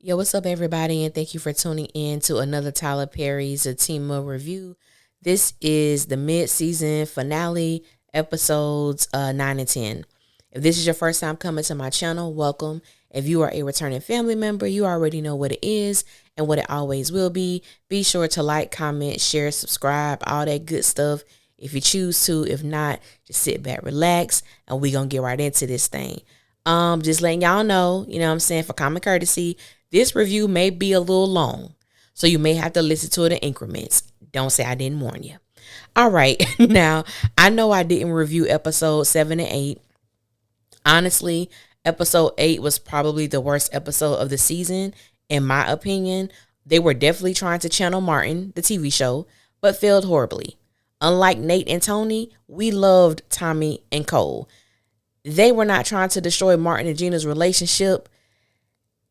Yo, what's up, everybody, and thank you for tuning in to another Tyler Perry's ZATIMA review. This is the mid-season finale, episodes 9 and 10. If this is your first time coming to my channel, welcome. If you are a returning family member, you already know what it is and what it always will be. Be sure to like, comment, share, subscribe, all that good stuff if you choose to. If not, just sit back, relax, and we're going to get right into this thing. Just letting y'all know, you know what I'm saying, for common courtesy, this review may be a little long, so you may have to listen to it in increments. Don't say I didn't warn you. All right. Now, I know I didn't review episode 7 and 8. Honestly, episode 8 was probably the worst episode of the season, in my opinion. They were definitely trying to channel Martin, the TV show, but failed horribly. Unlike Nate and Tony, we loved Tommy and Cole. They were not trying to destroy Martin and Gina's relationship.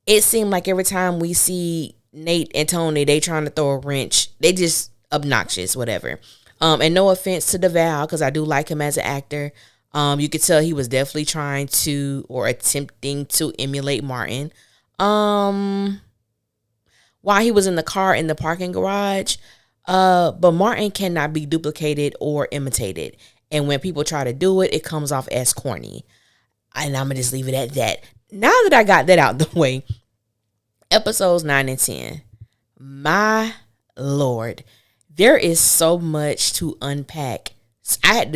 It seemed like every time we see Nate and Tony, they trying to throw a wrench. They just obnoxious, whatever. And no offense to DeVal, because I do like him as an actor. You could tell he was definitely trying to or attempting to emulate Martin. While he was in the car in the parking garage. But Martin cannot be duplicated or imitated. And when people try to do it, it comes off as corny. And I'm going to just leave it at that. Now that I got that out the way, episodes 9 and 10, my Lord, there is so much to unpack. I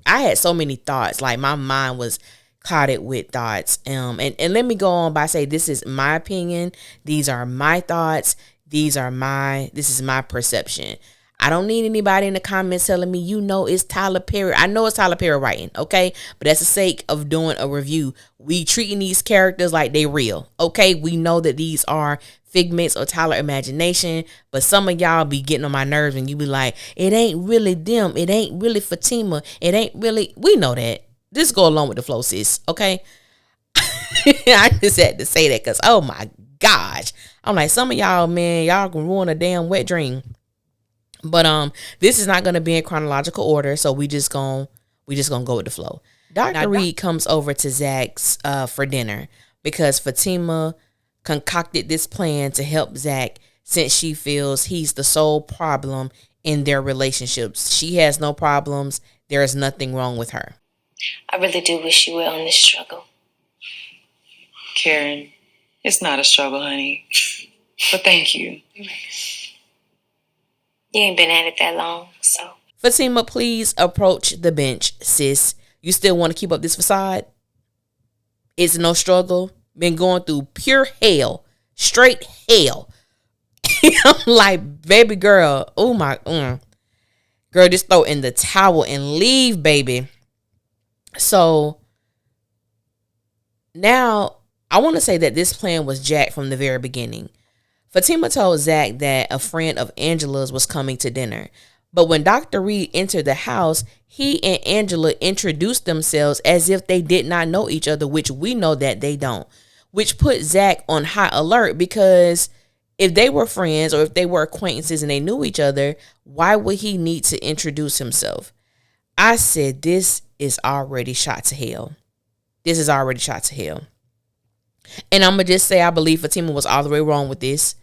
had so many thoughts. Like, my mind was clouded with thoughts. And let me go on by say, this is my opinion. These are my thoughts. This is my perception. I don't need anybody in the comments telling me, you know, it's Tyler Perry. I know it's Tyler Perry writing, okay? But that's the sake of doing a review. We treating these characters like they real, okay? We know that these are figments of Tyler imagination, but some of y'all be getting on my nerves and you be like, it ain't really them. It ain't really Fatima. It ain't really, we know that. Just go along with the flow, sis, okay? I just had to say that because, oh my gosh. I'm like, some of y'all, man, y'all can ruin a damn wet dream. But this is not going to be in chronological order, so we just gonna go with the flow. Dr. Reed comes over to Zach's for dinner because Fatima concocted this plan to help Zach since she feels he's the sole problem in their relationships. She has no problems. There is nothing wrong with her. I really do wish you were on this struggle. Karen, it's not a struggle, honey. But thank you. You ain't been at it that long, so. Fatima, please approach the bench, sis. You still want to keep up this facade? It's no struggle. Been going through pure hell. Straight hell. I'm like, baby girl. Oh my. Girl, just throw in the towel and leave, baby. So, now, I want to say that this plan was jacked from the very beginning. Fatima told Zach that a friend of Angela's was coming to dinner. But when Dr. Reed entered the house, he and Angela introduced themselves as if they did not know each other, which we know that they don't. Which put Zach on high alert because if they were friends or if they were acquaintances and they knew each other, why would he need to introduce himself? I said, this is already shot to hell. This is already shot to hell. And I'm going to just say I believe Fatima was all the way wrong with this.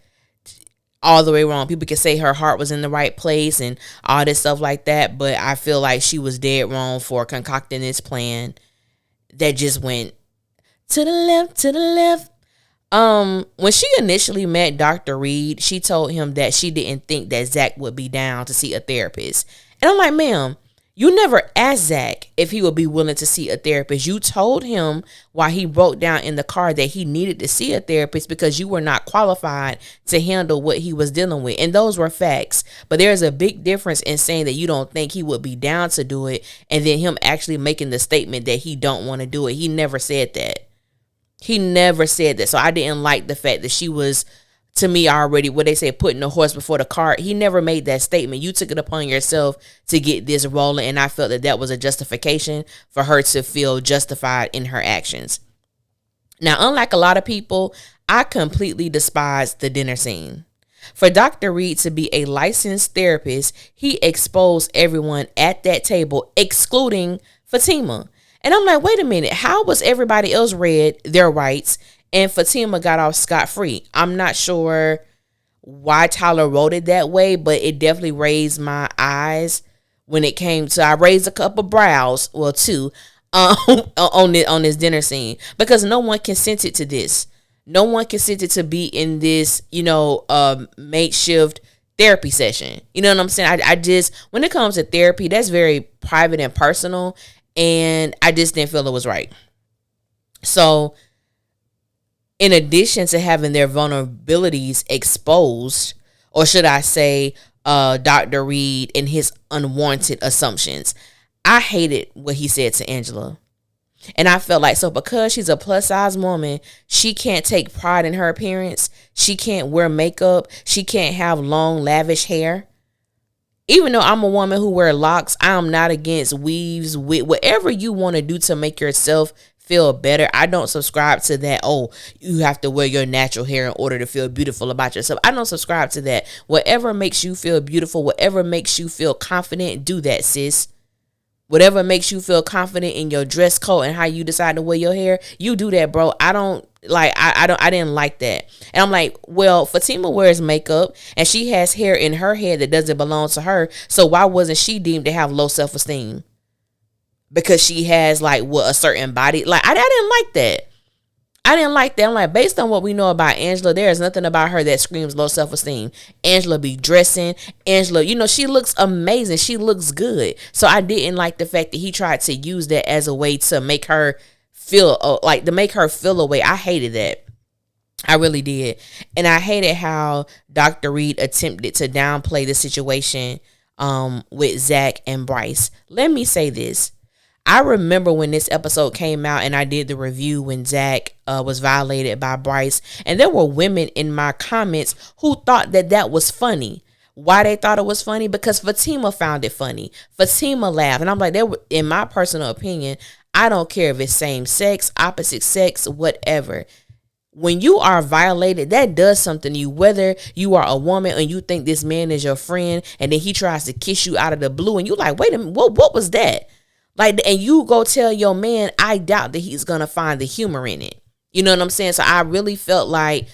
All the way wrong. People can say her heart was in the right place and all this stuff like that. But I feel like she was dead wrong for concocting this plan that just went to the left, to the left. When she initially met Dr. Reed, she told him that she didn't think that Zach would be down to see a therapist. And I'm like, ma'am, you never asked Zach if he would be willing to see a therapist. You told him while he broke down in the car that he needed to see a therapist because you were not qualified to handle what he was dealing with. And those were facts. But there's a big difference in saying that you don't think he would be down to do it and then him actually making the statement that he don't want to do it. He never said that. He never said that. So I didn't like the fact that she was, to me, already, what they say, putting the horse before the cart. He never made that statement. You took it upon yourself to get this rolling, and I felt that that was a justification for her to feel justified in her actions. Now, unlike a lot of people, I completely despise the dinner scene. For Dr. Reed to be a licensed therapist, he exposed everyone at that table, excluding Fatima. And I'm like, wait a minute, how was everybody else read their rights and Fatima got off scot-free. I'm not sure why Tyler wrote it that way, but it definitely raised my eyes when it came to, I raised a couple brows, well, two, on this dinner scene, because no one consented to this. No one consented to be in this, makeshift therapy session. You know what I'm saying? I just, when it comes to therapy, that's very private and personal, and I just didn't feel it was right. So, in addition to having their vulnerabilities exposed, or should I say, Dr. Reed and his unwarranted assumptions, I hated what he said to Angela. And I felt like, so because she's a plus size woman, she can't take pride in her appearance. She can't wear makeup. She can't have long, lavish hair. Even though I'm a woman who wear locks, I am not against weaves, whatever you want to do to make yourself feel better. I don't subscribe to that. Oh, you have to wear your natural hair in order to feel beautiful about yourself. I don't subscribe to that. Whatever makes you feel beautiful, whatever makes you feel confident, do that, sis. Whatever makes you feel confident in your dress code and how you decide to wear your hair, you do that, bro. I didn't like that. And I'm like, well, Fatima wears makeup and she has hair in her head that doesn't belong to her. So why wasn't she deemed to have low self-esteem? Because she has a certain body. I didn't like that. I didn't like that. I'm like, based on what we know about Angela, there is nothing about her that screams low self-esteem. Angela be dressing. Angela, she looks amazing. She looks good. So I didn't like the fact that he tried to use that as a way to make her feel a way. I hated that. I really did. And I hated how Dr. Reed attempted to downplay the situation with Zach and Bryce. Let me say this. I remember when this episode came out and I did the review when Zach was violated by Bryce. And there were women in my comments who thought that was funny. Why they thought it was funny? Because Fatima found it funny. Fatima laughed. And I'm like, in my personal opinion, I don't care if it's same sex, opposite sex, whatever. When you are violated, that does something to you. Whether you are a woman and you think this man is your friend and then he tries to kiss you out of the blue and you like, wait a minute, what was that? And you go tell your man, I doubt that he's going to find the humor in it. You know what I'm saying? So I really felt like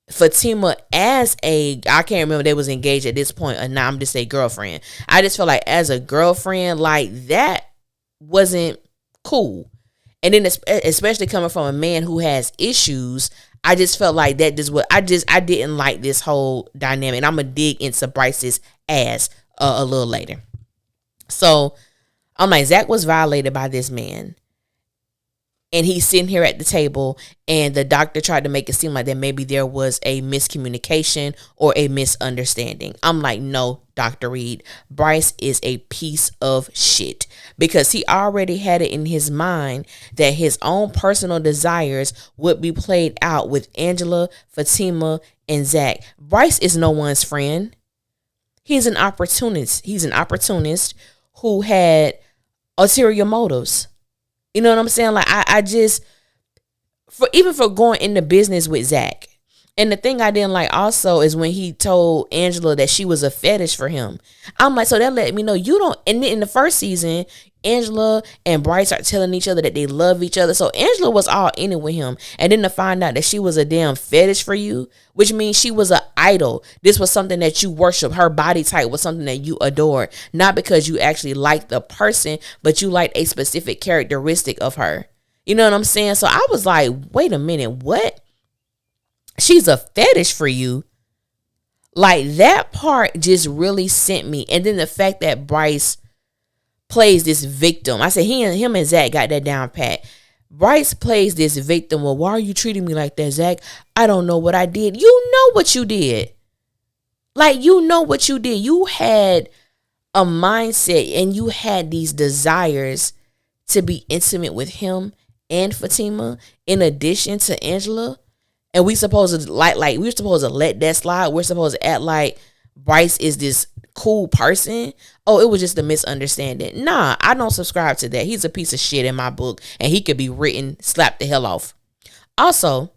Fatima I can't remember they was engaged at this point or not, I'm just a girlfriend. I just felt like as a girlfriend, that wasn't cool. And then especially coming from a man who has issues, I just felt like that just what I didn't like this whole dynamic. And I'm going to dig into Bryce's ass a little later. So I'm like, Zach was violated by this man. And he's sitting here at the table and the doctor tried to make it seem like that maybe there was a miscommunication or a misunderstanding. I'm like, no, Dr. Reed, Bryce is a piece of shit because he already had it in his mind that his own personal desires would be played out with Angela, Fatima, and Zach. Bryce is no one's friend. He's an opportunist. He's an opportunist who had ulterior motives. You know what I'm saying? I just, for going into business with Zach. And the thing I didn't like also is when he told Angela that she was a fetish for him. I'm like, so that let me know you don't. And in the first season, Angela and Bryce are telling each other that they love each other. So Angela was all in it with him. And then to find out that she was a damn fetish for you, which means she was an idol. This was something that you worship. Her body type was something that you adored. Not because you actually liked the person, but you liked a specific characteristic of her. You know what I'm saying? So I was like, wait a minute, what? She's a fetish for you. That part just really sent me. And then the fact that Bryce plays this victim. I said him and Zach got that down pat. Bryce plays this victim. Well, why are you treating me like that, Zach? I don't know what I did. You know what you did. You know what you did. You had a mindset and you had these desires to be intimate with him and Fatima in addition to Angela. And we supposed to we're supposed to let that slide. We're supposed to act like Bryce is this cool person. Oh, it was just a misunderstanding. Nah, I don't subscribe to that. He's a piece of shit in my book and he could be slapped the hell off. Also,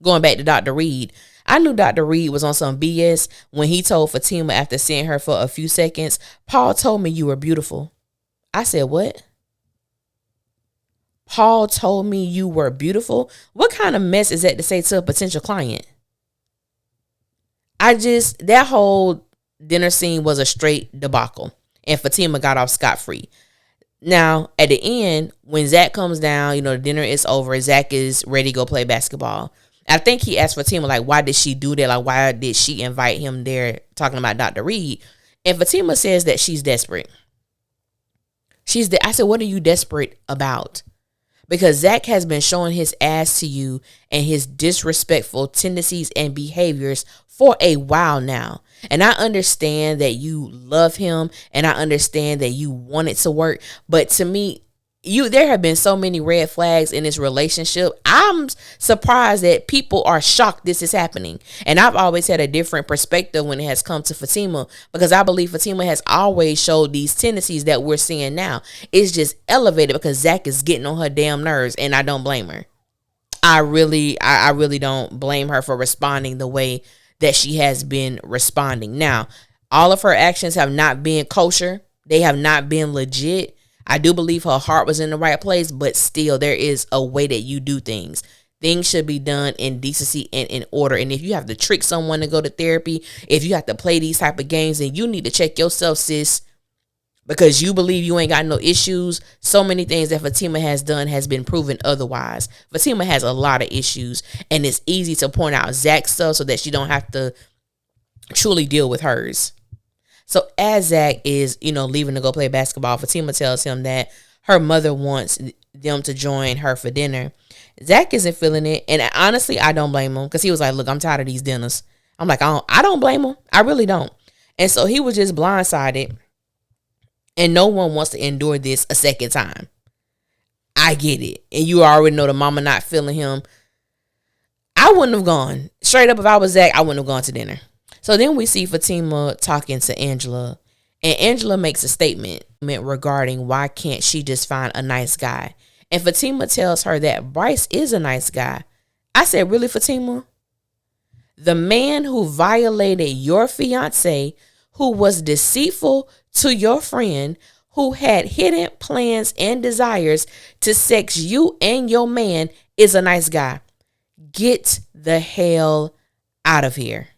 going back to Dr. Reed, I knew Dr. Reed was on some BS when he told Fatima after seeing her for a few seconds, Paul told me you were beautiful. I said, what? Paul told me you were beautiful. What kind of mess is that to say to a potential client? That whole dinner scene was a straight debacle. And Fatima got off scot-free. Now, at the end, when Zach comes down, the dinner is over. Zach is ready to go play basketball. I think he asked Fatima, like, why did she do that? Like, why did she invite him there talking about Dr. Reed? And Fatima says that she's desperate. I said, what are you desperate about? Because Zach has been showing his ass to you and his disrespectful tendencies and behaviors for a while now. And I understand that you love him and I understand that you want it to work. But to me, there have been so many red flags in this relationship. I'm surprised that people are shocked this is happening. And I've always had a different perspective when it has come to Fatima, because I believe Fatima has always showed these tendencies that we're seeing now. It's just elevated because Zach is getting on her damn nerves, and I don't blame her. I really don't blame her for responding the way that she has been responding. Now, all of her actions have not been kosher. They have not been legit. I do believe her heart was in the right place, but still there is a way that you do things. Things should be done in decency and in order. And if you have to trick someone to go to therapy, if you have to play these type of games, then you need to check yourself, sis, because you believe you ain't got no issues. So many things that Fatima has done has been proven otherwise. Fatima has a lot of issues, and it's easy to point out Zach's stuff so that she don't have to truly deal with hers. So as Zach is, leaving to go play basketball, Fatima tells him that her mother wants them to join her for dinner. Zach isn't feeling it. And honestly, I don't blame him, because he was like, look, I'm tired of these dinners. I'm like, I don't blame him. I really don't. And so he was just blindsided. And no one wants to endure this a second time. I get it. And you already know the mama not feeling him. I wouldn't have gone. Straight up, if I was Zach, I wouldn't have gone to dinner. So then we see Fatima talking to Angela, and Angela makes a statement regarding why can't she just find a nice guy. And Fatima tells her that Bryce is a nice guy. I said, really, Fatima? The man who violated your fiance, who was deceitful to your friend, who had hidden plans and desires to sex you and your man, is a nice guy. Get the hell out of here.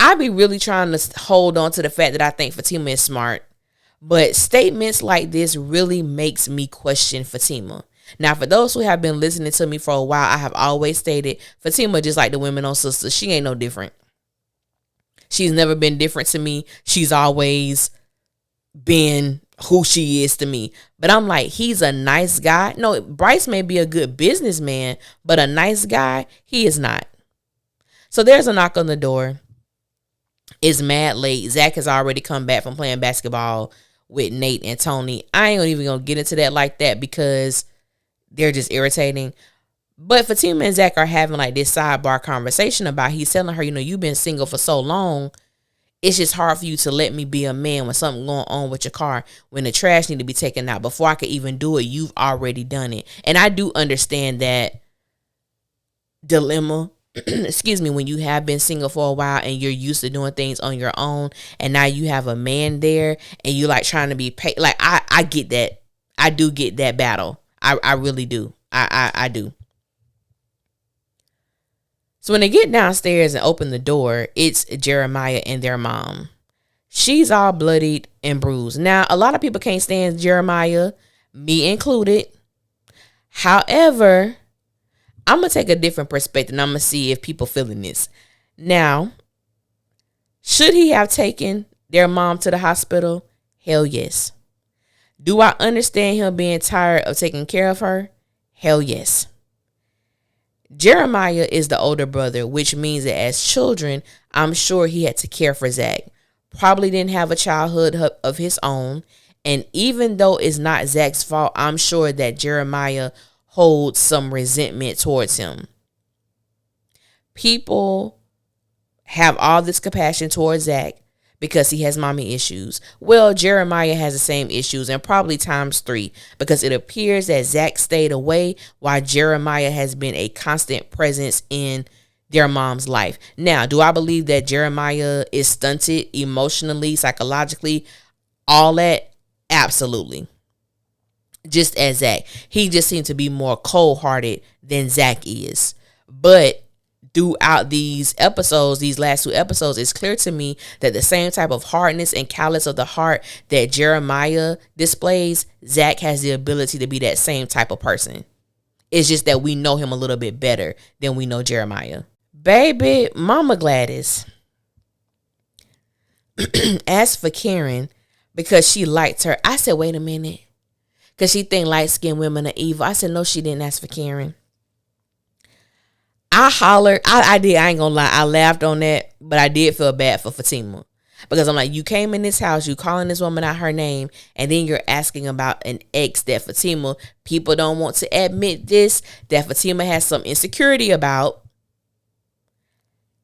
I be really trying to hold on to the fact that I think Fatima is smart, but statements like this really makes me question Fatima. Now, for those who have been listening to me for a while, I have always stated Fatima just like the women on Sistas. She ain't no different. She's never been different to me. She's always been who she is to me. But I'm like, he's a nice guy. No, Bryce may be a good businessman, but a nice guy, he is not. So there's a knock on the door. It's mad late. Zach has already come back from playing basketball with Nate and Tony. I ain't even gonna get into that like that because they're just irritating. But Fatima and Zach are having like this sidebar conversation about, he's telling her, you've been single for so long. It's just hard for you to let me be a man when something going on with your car, when the trash need to be taken out. Before I could even do it, you've already done it. And I do understand that dilemma. Excuse me, when you have been single for a while and you're used to doing things on your own, and now you have a man there and you like trying to be paid. Like I get that. I do get that battle. I really do. I do. So when they get downstairs and open the door, it's Jeremiah and their mom. She's all bloodied and bruised. Now, a lot of people can't stand Jeremiah, me included. However, I'm going to take a different perspective, and I'm going to see if people feeling this. Now, should he have taken their mom to the hospital? Hell yes. Do I understand him being tired of taking care of her? Hell yes. Jeremiah is the older brother, which means that as children, I'm sure he had to care for Zach. Probably didn't have a childhood of his own. And even though it's not Zach's fault, I'm sure that Jeremiah holds some resentment towards him. People have all this compassion towards Zach because he has mommy issues. Well, Jeremiah has the same issues, and probably times 3, because it appears that Zach stayed away while Jeremiah has been a constant presence in their mom's life. Now, do I believe that Jeremiah is stunted emotionally, psychologically, all that? Absolutely. just as Zach. He just seemed to be more cold-hearted than Zach is. But throughout these episodes, these last 2 episodes, it's clear to me that the same type of hardness and callous of the heart that Jeremiah displays, Zach has the ability to be that same type of person. It's just that we know him a little bit better than we know Jeremiah. Baby, Mama Gladys asked for Karen because she liked her. I said, wait a minute. Because she think light-skinned women are evil. I said, no, she didn't ask for Karen. I hollered. I did. I ain't gonna lie. I laughed on that, but I did feel bad for Fatima. Because I'm like, you came in this house, you calling this woman out her name, and then you're asking about an ex that Fatima, people don't want to admit this, that Fatima has some insecurity about.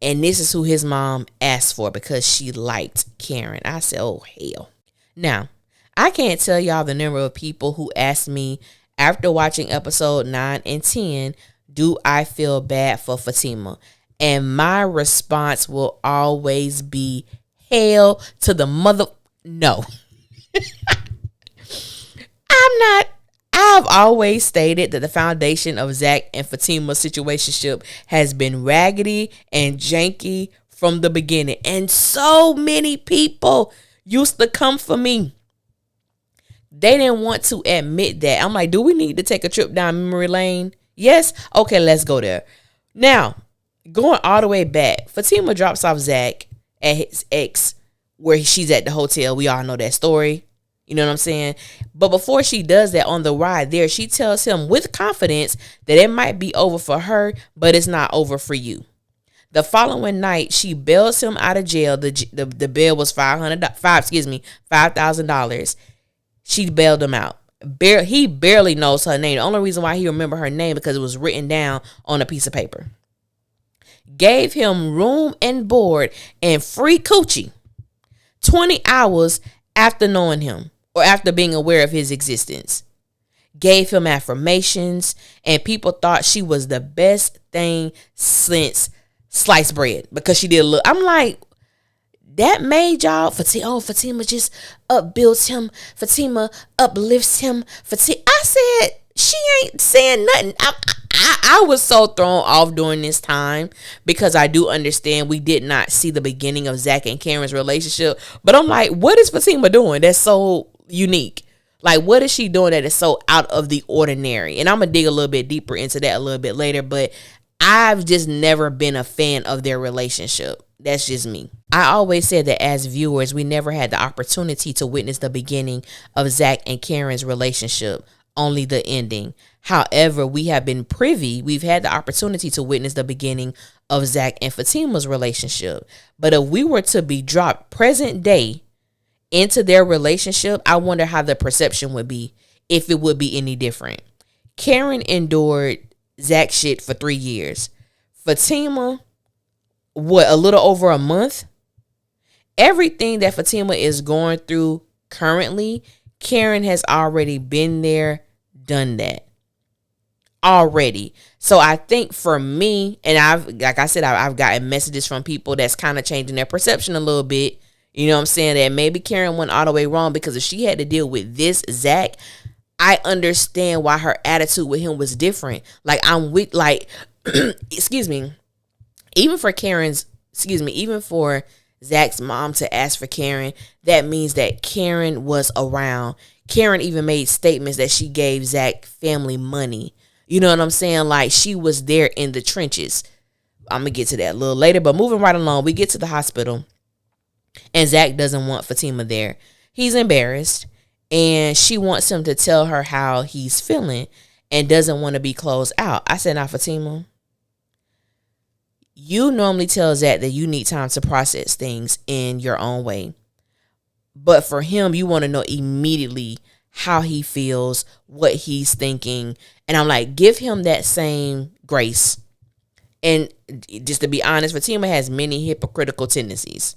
And this is who his mom asked for because she liked Karen. I said, oh, hell. Now, I can't tell y'all the number of people who asked me after watching episode 9 and 10, do I feel bad for Fatima? And my response will always be, hell to the mother. No. I've always stated that the foundation of Zach and Fatima's situationship has been raggedy and janky from the beginning. And so many people used to come for me. They didn't want to admit that. I'm like, do we need to take a trip down memory lane? Yes? Okay, let's go there. Now, going all the way back, Fatima drops off Zach at his ex where she's at the hotel. We all know that story. You know what I'm saying? But before she does that, on the ride there, she tells him with confidence that it might be over for her, but it's not over for you. The following night, she bails him out of jail. The bail was $5,000. She bailed him out. He barely knows her name. The only reason why he remember her name because it was written down on a piece of paper. Gave him room and board and free coochie 20 hours after knowing him or after being aware of his existence. Gave him affirmations, and people thought she was the best thing since sliced bread because she did look. I'm like, that made y'all Fatima just upbuilds him. Fatima uplifts him. I said she ain't saying nothing. I was so thrown off during this time because I do understand we did not see the beginning of Zach and Karen's relationship. But I'm like, what is Fatima doing that's so unique? Like, what is she doing that is so out of the ordinary? And I'm going to dig a little bit deeper into that a little bit later. But I've just never been a fan of their relationship. That's just me. I always said that as viewers, we never had the opportunity to witness the beginning of Zach and Karen's relationship, only the ending. However, we've had the opportunity to witness the beginning of Zach and Fatima's relationship. But if we were to be dropped present day into their relationship, I wonder how the perception would be, if it would be any different. Karen endured Zach shit for 3 years. Fatima, a little over a month? Everything that Fatima is going through currently, Karen has already been there, done that. Already. So I think for me, and I've gotten messages from people that's kind of changing their perception a little bit. You know what I'm saying? That maybe Karen went all the way wrong because if she had to deal with this Zach, I understand why her attitude with him was different. Like, excuse me. Even for Zach's mom to ask for Karen, that means that Karen was around. Karen even made statements that she gave Zach family money. You know what I'm saying? Like, she was there in the trenches. I'm going to get to that a little later, but moving right along, we get to the hospital and Zach doesn't want Fatima there. He's embarrassed and she wants him to tell her how he's feeling and doesn't want to be closed out. I said, now Fatima, you normally tell Zach that you need time to process things in your own way. But for him, you want to know immediately how he feels, what he's thinking. And I'm like, give him that same grace. And just to be honest, Fatima has many hypocritical tendencies.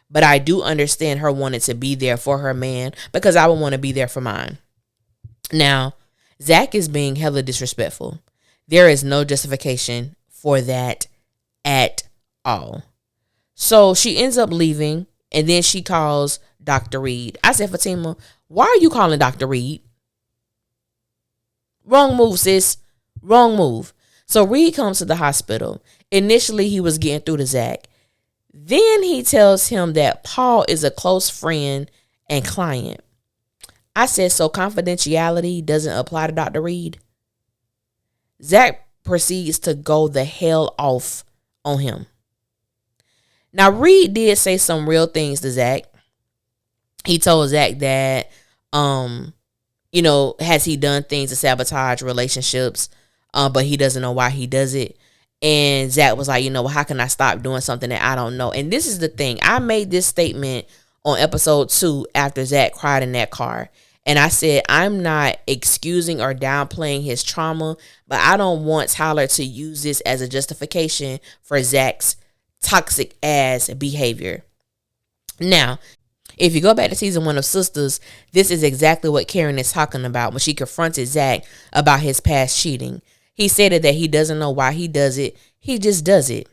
But I do understand her wanting to be there for her man because I would want to be there for mine. Now, Zach is being hella disrespectful. There is no justification for that at all. So she ends up leaving and then she calls Dr. Reed. I said, Fatima, why are you calling Dr. Reed? Wrong move, sis. Wrong move. So Reed comes to the hospital. Initially, he was getting through to Zach. Then he tells him that Paul is a close friend and client. I said, so confidentiality doesn't apply to Dr. Reed? Zach proceeds to go the hell off on him. Now, Reed did say some real things to Zach. He told Zach that, has he done things to sabotage relationships, but he doesn't know why he does it. And Zach was like, how can I stop doing something that I don't know? And this is the thing. I made this statement on episode 2 after Zach cried in that car. And I said, I'm not excusing or downplaying his trauma, but I don't want Tyler to use this as a justification for Zach's toxic ass behavior. Now, if you go back to season 1 of Sistas, this is exactly what Karen is talking about when she confronted Zach about his past cheating. He said that he doesn't know why he does it. He just does it.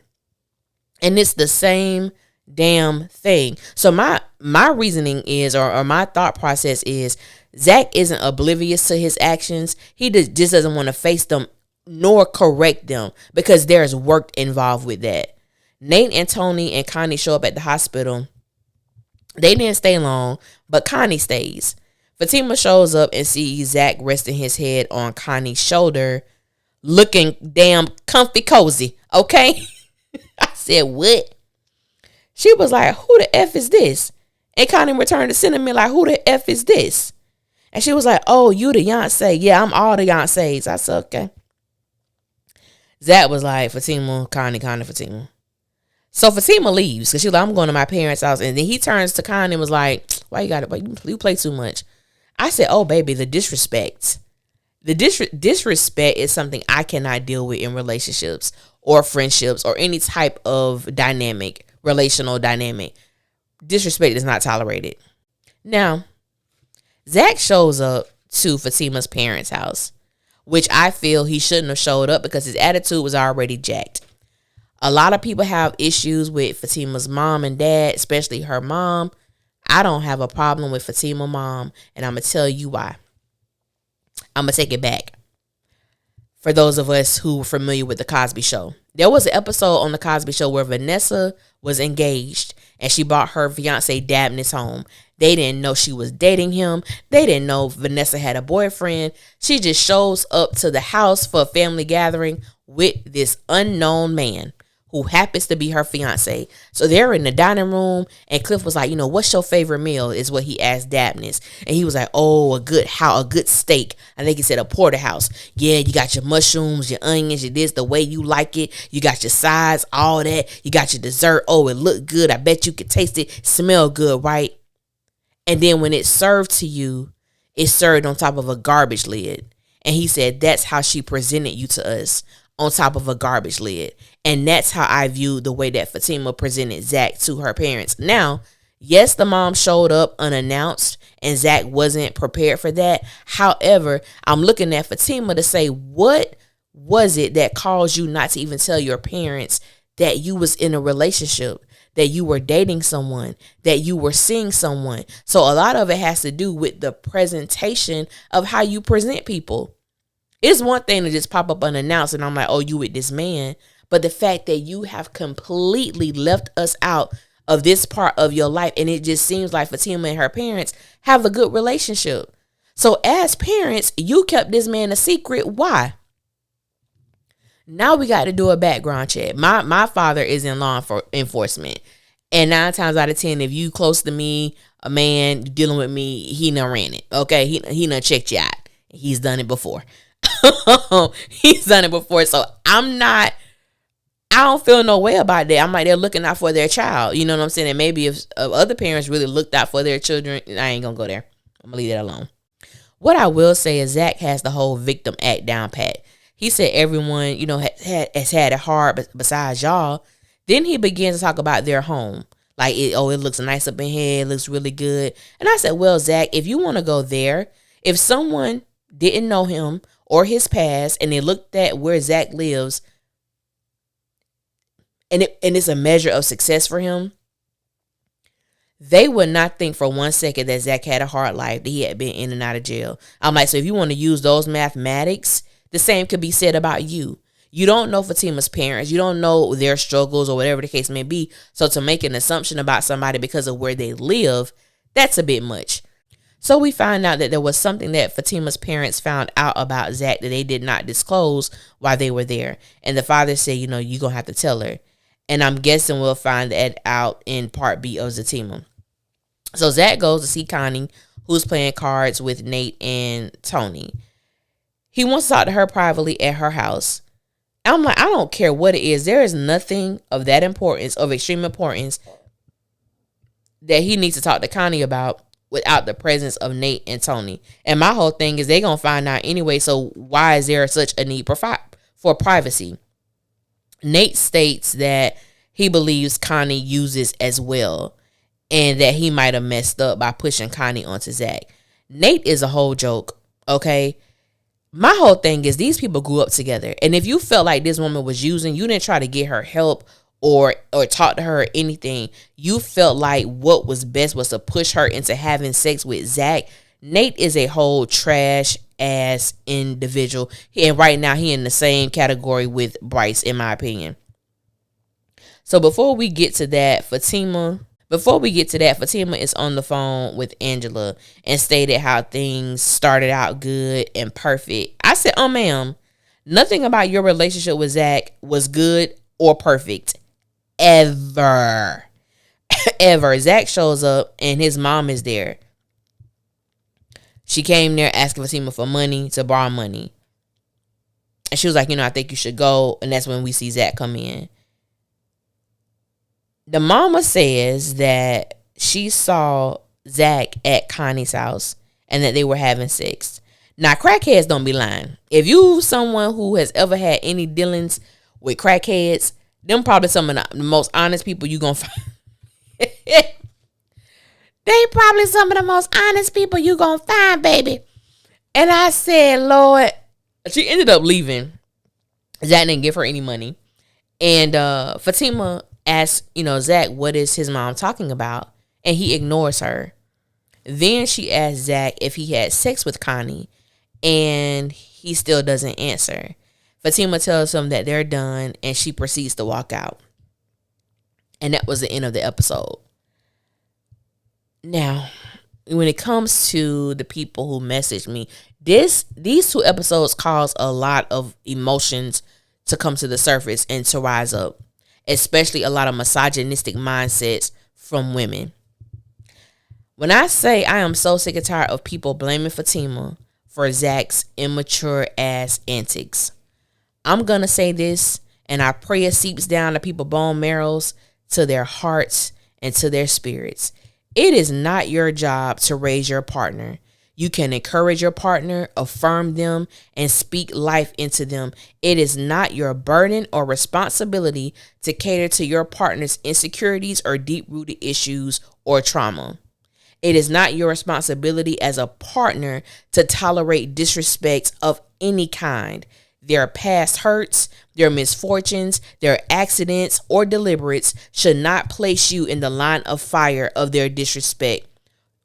And it's the same damn thing. So my reasoning is, or my thought process is, Zach isn't oblivious to his actions. He just doesn't want to face them nor correct them because there's work involved with that. Nate and Tony and Connie show up at the hospital. They didn't stay long, but Connie stays. Fatima shows up and sees Zach resting his head on Connie's shoulder, looking damn comfy cozy. Okay? I said, what? She was like, who the F is this? And Connie returned to sending me like, who the F is this? And she was like, oh, you the Yonsei. Yeah, I'm all the Yonseis. I said, okay. Zach was like, Fatima, Connie, Fatima. So Fatima leaves because she's like, I'm going to my parents' house. And then he turns to Connie and was like, why you got it? You play too much. I said, oh, baby, the disrespect. The disrespect is something I cannot deal with in relationships or friendships or any type of dynamic, relational dynamic. Disrespect is not tolerated. Now, Zach shows up to Fatima's parents' house, which I feel he shouldn't have showed up because his attitude was already jacked. A lot of people have issues with Fatima's mom and dad, especially her mom. I don't have a problem with Fatima's mom, and I'm going to tell you why. I'm going to take it back. For those of us who are familiar with The Cosby Show, there was an episode on The Cosby Show where Vanessa was engaged and she brought her fiance Dabney's home. They didn't know she was dating him. They didn't know Vanessa had a boyfriend. She just shows up to the house for a family gathering with this unknown man who happens to be her fiance. So they're in the dining room and Cliff was like, what's your favorite meal is what he asked Dabney's. And he was like, oh, a good steak. I think he said a porterhouse. Yeah, you got your mushrooms, your onions, your this, the way you like it. You got your sides, all that. You got your dessert. Oh, it looked good. I bet you could taste it. Smell good, right? And then when it's served to you, it's served on top of a garbage lid. And he said, that's how she presented you to us, on top of a garbage lid. And that's how I view the way that Fatima presented Zach to her parents. Now, yes, the mom showed up unannounced and Zach wasn't prepared for that. However, I'm looking at Fatima to say, what was it that caused you not to even tell your parents that you was in a relationship, that you were dating someone, that you were seeing someone? So a lot of it has to do with the presentation of how you present people. It's one thing to just pop up unannounced and I'm like, oh, you with this man. But the fact that you have completely left us out of this part of your life, and it just seems like Fatima and her parents have a good relationship. So as parents, you kept this man a secret. Why? Now we got to do a background check. My father is in law enforcement. And 9 times out of 10, if you close to me, a man dealing with me, he done ran it. Okay, he done checked you out. He's done it before. He's done it before. So I don't feel no way about that. I'm like, they're looking out for their child. You know what I'm saying? And maybe if other parents really looked out for their children, I ain't going to go there. I'm going to leave that alone. What I will say is Zach has the whole victim act down pat. He said everyone, has had it hard besides y'all. Then he begins to talk about their home. Like, it looks nice up in here. It looks really good. And I said, well, Zach, if you want to go there, if someone didn't know him or his past and they looked at where Zach lives, and it's a measure of success for him, they would not think for 1 second that Zach had a hard life, that he had been in and out of jail. I'm like, so if you want to use those mathematics, the same could be said about you. You don't know Fatima's parents. You don't know their struggles or whatever the case may be. So to make an assumption about somebody because of where they live, that's a bit much. So we find out that there was something that Fatima's parents found out about Zach that they did not disclose while they were there. And the father said, you're going to have to tell her. And I'm guessing we'll find that out in part B of ZATIMA. So Zach goes to see Connie, who's playing cards with Nate and Tony. He wants to talk to her privately at her house. I'm like, I don't care what it is. There is nothing of that importance, of extreme importance, that he needs to talk to Connie about without the presence of Nate and Tony. And my whole thing is they're going to find out anyway, so why is there such a need for privacy? Nate states that he believes Connie uses as well, and that he might have messed up by pushing Connie onto Zach. Nate is a whole joke, okay? My whole thing is these people grew up together. And if you felt like this woman was using, you didn't try to get her help or talk to her or anything. You felt like what was best was to push her into having sex with Zach. Nate is a whole trash ass individual. And right now he in the same category with Bryce, in my opinion. So before we get to that, Fatima is on the phone with Angela and stated how things started out good and perfect. I said, oh, ma'am, nothing about your relationship with Zach was good or perfect. Ever. Ever. Zach shows up and his mom is there. She came there asking Fatima for money, to borrow money. And she was like, I think you should go. And that's when we see Zach come in. The mama says that she saw Zach at Connie's house and that they were having sex. Now, crackheads don't be lying. If you someone who has ever had any dealings with crackheads, them probably some of the most honest people you gonna find. They probably some of the most honest people you gonna find, baby. And I said, Lord, she ended up leaving. Zach didn't give her any money. And Fatima asks, Zach, what is his mom talking about? And he ignores her. Then she asks Zach if he had sex with Connie, and he still doesn't answer. Fatima tells him that they're done, and she proceeds to walk out. And that was the end of the episode. Now, when it comes to the people who messaged me, these 2 episodes caused a lot of emotions to come to the surface and to rise up, especially a lot of misogynistic mindsets from women. When I say I am so sick and tired of people blaming Fatima for Zach's immature ass antics, I'm going to say this, and I pray it seeps down to people's bone marrows, to their hearts, and to their spirits. It is not your job to raise your partner. You can encourage your partner, affirm them, and speak life into them. It is not your burden or responsibility to cater to your partner's insecurities or deep-rooted issues or trauma. It is not your responsibility as a partner to tolerate disrespect of any kind. Their past hurts, their misfortunes, their accidents, or deliberates should not place you in the line of fire of their disrespect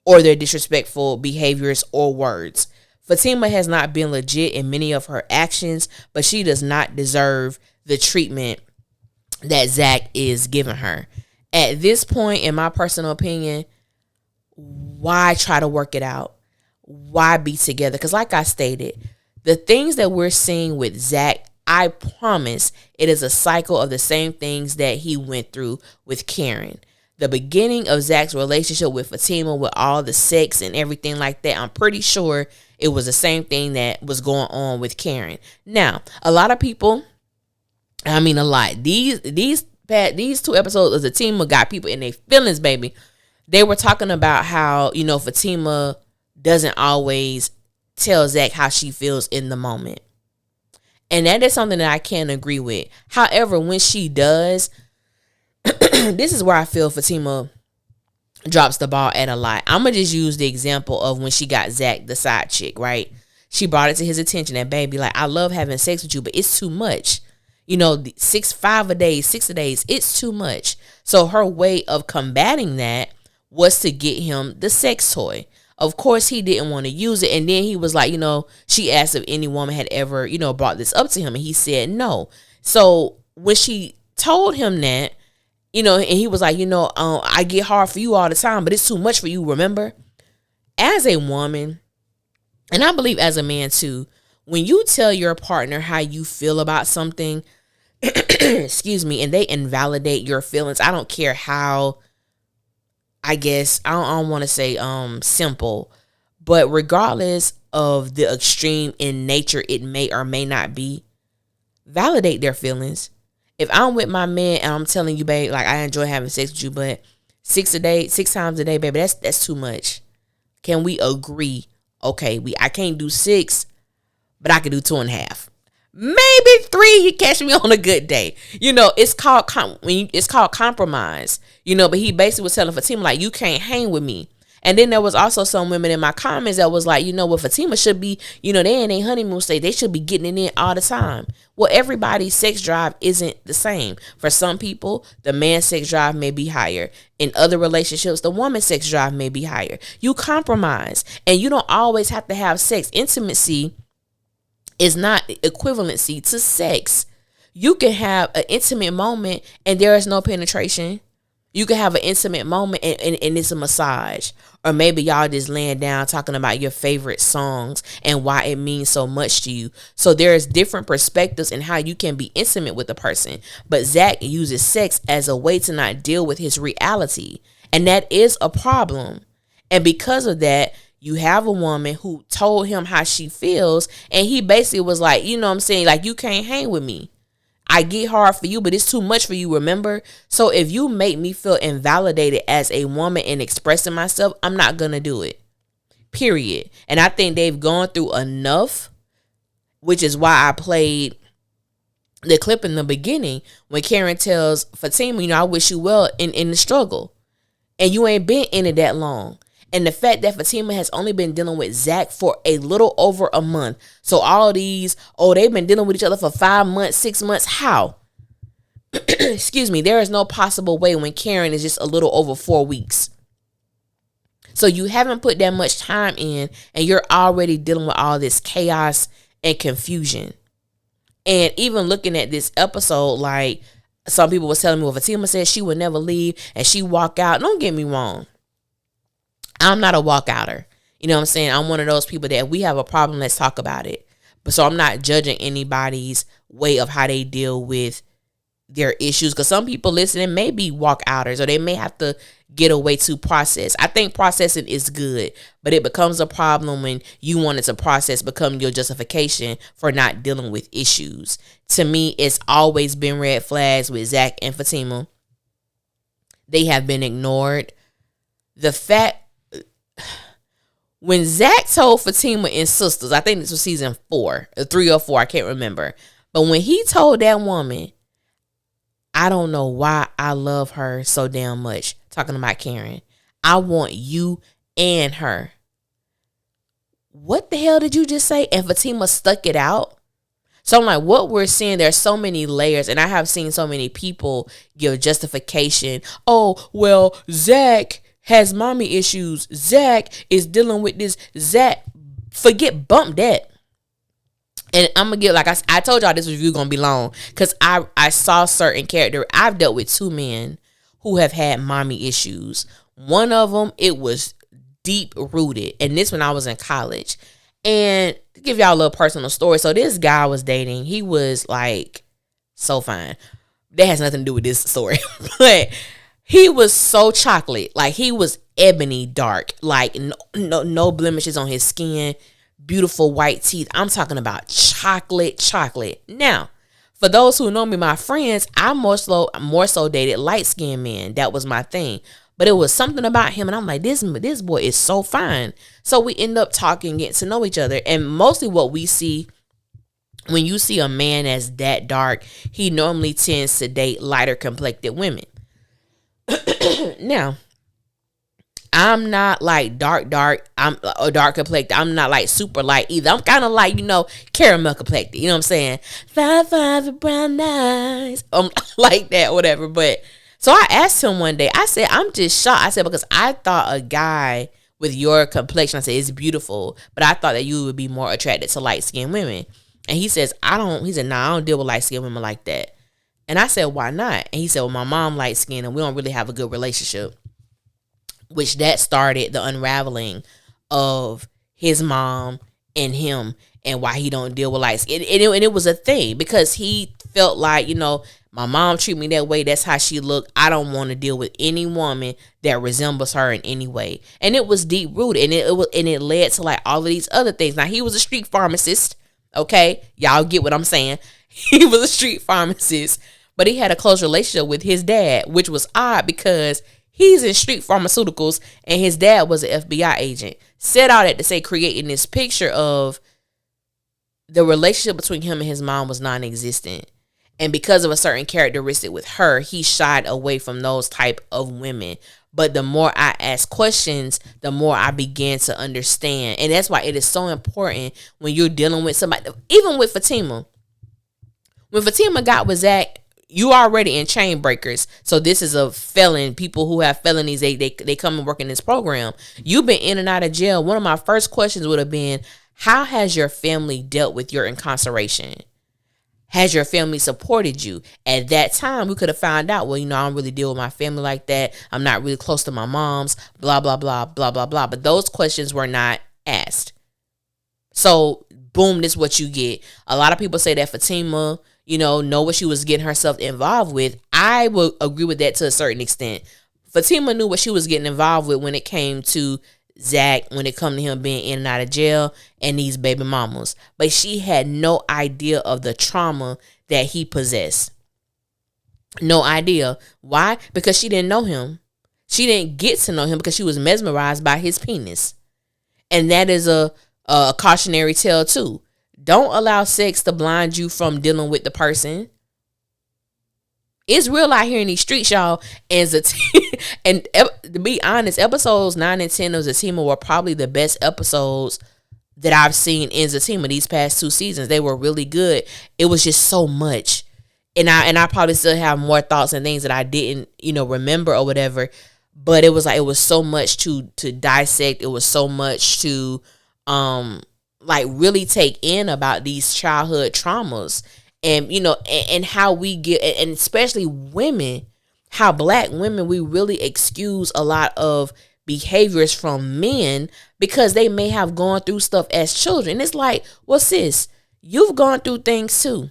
or their disrespectful behaviors or words. Fatima has not been legit in many of her actions, but she does not deserve the treatment that Zach is giving her. At this point, in my personal opinion, why try to work it out? Why be together? Because like I stated, the things that we're seeing with Zach, I promise it is a cycle of the same things that he went through with Karen. The beginning of Zach's relationship with Fatima, with all the sex and everything like that, I'm pretty sure it was the same thing that was going on with Karen. Now, a lot of people, I mean a lot, these 2 episodes of ZATIMA got people in their feelings, baby. They were talking about how, Fatima doesn't always tell Zach how she feels in the moment. And that is something that I can't agree with. However, when she does, this is where I feel Fatima drops the ball at a lot. I'm going to just use the example of when she got Zach, the side chick, right? She brought it to his attention that, baby, like, I love having sex with you, but it's too much. 6 a days, it's too much. So her way of combating that was to get him the sex toy. Of course, he didn't want to use it. And then he was like, she asked if any woman had ever, brought this up to him. And he said no. So when she told him that, and he was like, I get hard for you all the time, but it's too much for you, remember? As a woman, and I believe as a man too, when you tell your partner how you feel about something, excuse me, and they invalidate your feelings, I don't care how, I guess, I don't want to say simple, but regardless of the extreme in nature it may or may not be, validate their feelings. If I'm with my man and I'm telling you, babe, like, I enjoy having sex with you, but 6 times a day, baby, that's too much. Can we agree? Okay, I can't do 6, but I can do 2.5. Maybe 3. You catch me on a good day. It's called compromise. But he basically was telling Fatima, like, you can't hang with me. And then there was also some women in my comments that was like, what Fatima should be, they in their honeymoon stage. They should be getting it in all the time. Well, everybody's sex drive isn't the same. For some people, the man's sex drive may be higher. In other relationships, the woman's sex drive may be higher. You compromise. And you don't always have to have sex. Intimacy is not equivalency to sex. You can have an intimate moment and there is no penetration. You can have an intimate moment and it's a massage. Or maybe y'all just laying down talking about your favorite songs and why it means so much to you. So there's different perspectives in how you can be intimate with a person. But Zach uses sex as a way to not deal with his reality. And that is a problem. And because of that, you have a woman who told him how she feels. And he basically was like, like, you can't hang with me. I get hard for you, but it's too much for you, remember? So if you make me feel invalidated as a woman in expressing myself, I'm not going to do it. Period. And I think they've gone through enough, which is why I played the clip in the beginning when Karen tells Fatima, I wish you well in the struggle. And you ain't been in it that long. And the fact that Fatima has only been dealing with Zach for a little over a month. So all these, they've been dealing with each other for 5 months, 6 months. How? Excuse me. There is no possible way when Karen is just a little over 4 weeks. So you haven't put that much time in and you're already dealing with all this chaos and confusion. And even looking at this episode, like some people was telling me, well, Fatima said she would never leave and she walk out. Don't get me wrong. I'm not a walkouter. You know what I'm saying? I'm one of those people that we have a problem, let's talk about it. But so I'm not judging anybody's way of how they deal with their issues. Because some people listening may be walkouters or they may have to get away to process. I think processing is good, but it becomes a problem when you want it to process become your justification for not dealing with issues. To me, it's always been red flags with Zach and Fatima. They have been ignored. The fact when Zach told Fatima in Sistas, I think this was season 4, 3 or 4, I can't remember. But when he told that woman, I don't know why I love her so damn much, talking about Karen, I want you and her. What the hell did you just say? And Fatima stuck it out. So I'm like, what we're seeing, there's so many layers, and I have seen so many people give justification. Oh, well, Zach has mommy issues. Zach is dealing with this. Zach, bump that. And I'm going to get, like I told y'all this review going to be long because I saw certain character. I've dealt with 2 men who have had mommy issues. One of them, it was deep rooted. And this when I was in college. And to give y'all a little personal story. So this guy I was dating, he was like so fine. That has nothing to do with this story. But he was so chocolate. Like he was ebony dark. Like no blemishes on his skin. Beautiful white teeth. I'm talking about chocolate. Now, for those who know me, my friends, I more so dated light-skinned men. That was my thing. But it was something about him, and I'm like, this boy is so fine. So we end up talking, getting to know each other. And mostly what we see, when you see a man that's that dark, he normally tends to date lighter complected women. Now, I'm not like dark. I'm a dark complected. I'm not like super light either. I'm kind of like, caramel complected. You know what I'm saying? 5'5" brown eyes. Like that, whatever. But So I asked him one day, I said, I'm just shocked. I said, because I thought a guy with your complexion, I said, it's beautiful, but I thought that you would be more attracted to light-skinned women. And he says, he said, nah, I don't deal with light-skinned women like that. And I said, why not? And he said, well, my mom light-skinned and we don't really have a good relationship. Which that started the unraveling of his mom and him and why he don't deal with light skin. And it was a thing because he felt like, my mom treat me that way. That's how she look. I don't want to deal with any woman that resembles her in any way. And it was deep rooted, and it led to like all of these other things. Now he was a street pharmacist. Okay, y'all get what I'm saying. He was a street pharmacist, but he had a close relationship with his dad, which was odd because he's in street pharmaceuticals and his dad was an FBI agent. Said all that to say, creating this picture of the relationship between him and his mom was non-existent. And because of a certain characteristic with her, he shied away from those type of women. But the more I asked questions, the more I began to understand. And that's why it is so important when you're dealing with somebody, even with Fatima. When Fatima got with Zach, you already in chain breakers. So this is a felon. People who have felonies, they come and work in this program. You've been in and out of jail. One of my first questions would have been, how has your family dealt with your incarceration? Has your family supported you? At that time, we could have found out, well, I don't really deal with my family like that. I'm not really close to my mom's, blah, blah, blah, blah, blah, blah. But those questions were not asked. So, boom, this is what you get. A lot of people say that Fatima, know what she was getting herself involved with. I will agree with that to a certain extent. Fatima knew what she was getting involved with when it came to Zach, when it come to him being in and out of jail and these baby mamas. But she had no idea of the trauma that he possessed. No idea. Why? Because she didn't know him. She didn't get to know him because she was mesmerized by his penis. And that is a cautionary tale too. Don't allow sex to blind you from dealing with the person. It's real out here in these streets, y'all. And to be honest, episodes 9 and 10 of ZATIMA were probably the best episodes that I've seen in ZATIMA these past 2 seasons. They were really good. It was just so much. And I probably still have more thoughts and things that I didn't, remember or whatever. But it was like, it was so much to dissect. It was so much to really take in about these childhood traumas. And, and how we get, and especially women, how Black women, we really excuse a lot of behaviors from men because they may have gone through stuff as children. It's like, well, sis, you've gone through things too.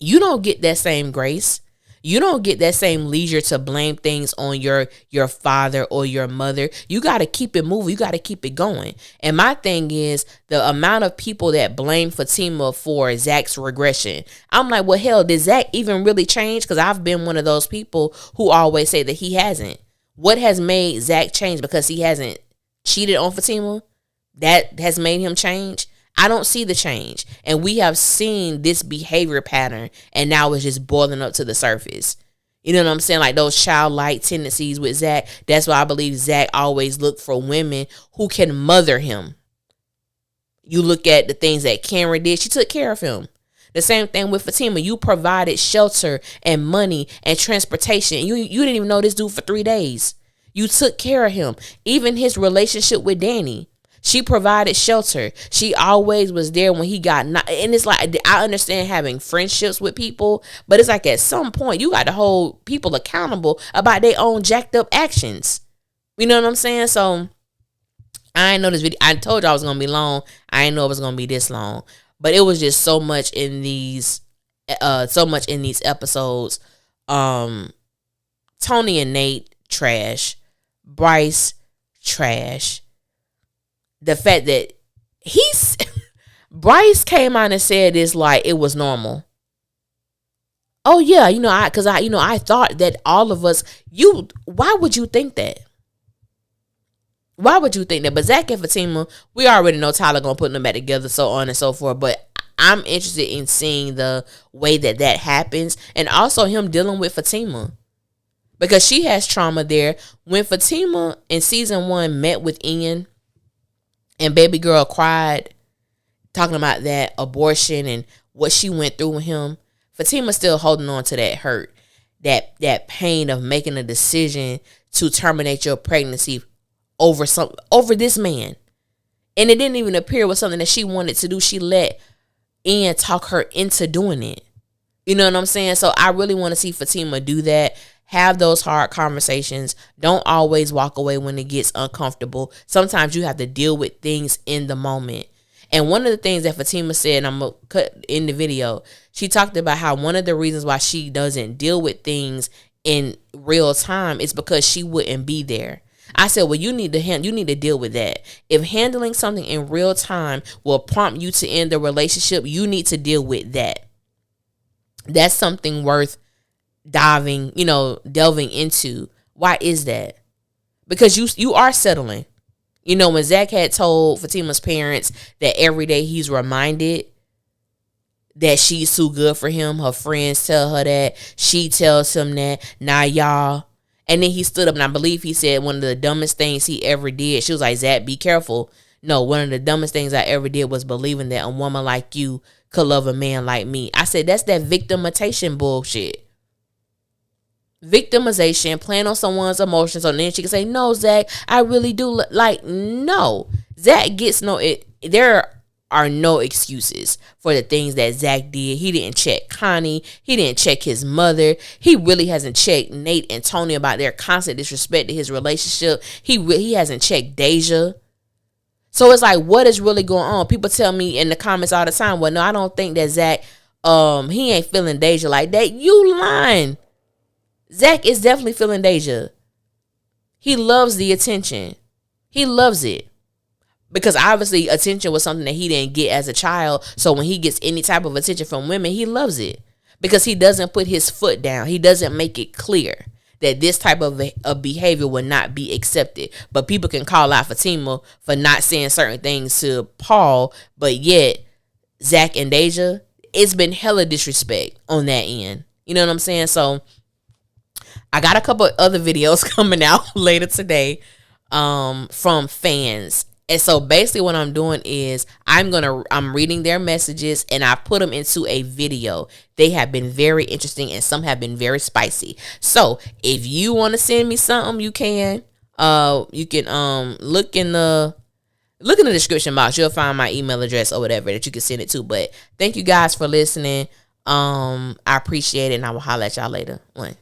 You don't get that same grace. You don't get that same leisure to blame things on your father or your mother. You got to keep it moving. You got to keep it going. And my thing is the amount of people that blame Fatima for Zach's regression. I'm like, well, hell, did Zach even really change? Because I've been one of those people who always say that he hasn't. What has made Zach change? Because he hasn't cheated on Fatima? That has made him change? I don't see the change. And we have seen this behavior pattern and now it's just boiling up to the surface. You know what I'm saying? Like those childlike tendencies with Zach. That's why I believe Zach always looked for women who can mother him. You look at the things that Karen did. She took care of him. The same thing with Fatima. You provided shelter and money and transportation. You didn't even know this dude for 3 days. You took care of him. Even his relationship with Danny. She provided shelter. She always was there when he got and it's like, I understand having friendships with people, but it's like at some point you got to hold people accountable about their own jacked up actions. You know what I'm saying? So I didn't know this video. I told you I was going to be long. I didn't know it was going to be this long, but it was just so much in these episodes. Tony and Nate, trash. Bryce, trash. The fact that Bryce came out and said this like it was normal. Oh yeah, I thought that all of us, why would you think that? Why would you think that? But Zach and Fatima, we already know Tyler gonna put them back together, so on and so forth. But I'm interested in seeing the way that happens, and also him dealing with Fatima. Because she has trauma there. When Fatima in season 1 met with Ian, and baby girl cried, talking about that abortion and what she went through with him, Fatima's still holding on to that hurt. that pain of making a decision to terminate your pregnancy over this man. And it didn't even appear was something that she wanted to do. She let Ian talk her into doing it. You know what I'm saying? So I really want to see Fatima do that. Have those hard conversations. Don't always walk away when it gets uncomfortable. Sometimes you have to deal with things in the moment. And one of the things that Fatima said, and I'm going to cut in the video, she talked about how one of the reasons why she doesn't deal with things in real time is because she wouldn't be there. I said, well, you need to deal with that. If handling something in real time will prompt you to end the relationship, you need to deal with that. That's something worth delving into. Why is that? Because you are settling. You know, when Zach had told Fatima's parents that every day he's reminded that she's too good for him, her friends tell her that, she tells him that, now y'all. And then he stood up, and I believe he said one of the dumbest things he ever did. She was like, Zach, be careful. No, one of the dumbest things I ever did was believing that a woman like you could love a man like me. I said, that's that victimization bullshit. Victimization, playing on someone's emotions, so then she can say, no, Zach, I really do. No. Zach gets there are no excuses for the things that Zach did. He didn't check Connie. He didn't check his mother. He really hasn't checked Nate and Tony about their constant disrespect to his relationship. He hasn't checked Deja. So it's like, what is really going on? People tell me in the comments all the time, well, no, I don't think that Zach, he ain't feeling Deja like that. You lying. Zach is definitely feeling Deja. He loves the attention. He loves it. Because obviously attention was something that he didn't get as a child. So when he gets any type of attention from women, he loves it. Because he doesn't put his foot down. He doesn't make it clear that this type of behavior will not be accepted. But people can call out Fatima for not saying certain things to Paul. But yet, Zach and Deja, it's been hella disrespect on that end. You know what I'm saying? So I got a couple of other videos coming out later today from fans. And so basically what I'm doing is I'm reading their messages and I put them into a video. They have been very interesting and some have been very spicy. So if you want to send me something, you can. You can look in the description box. You'll find my email address or whatever that you can send it to. But thank you guys for listening. I appreciate it, and I will holler at y'all later. One.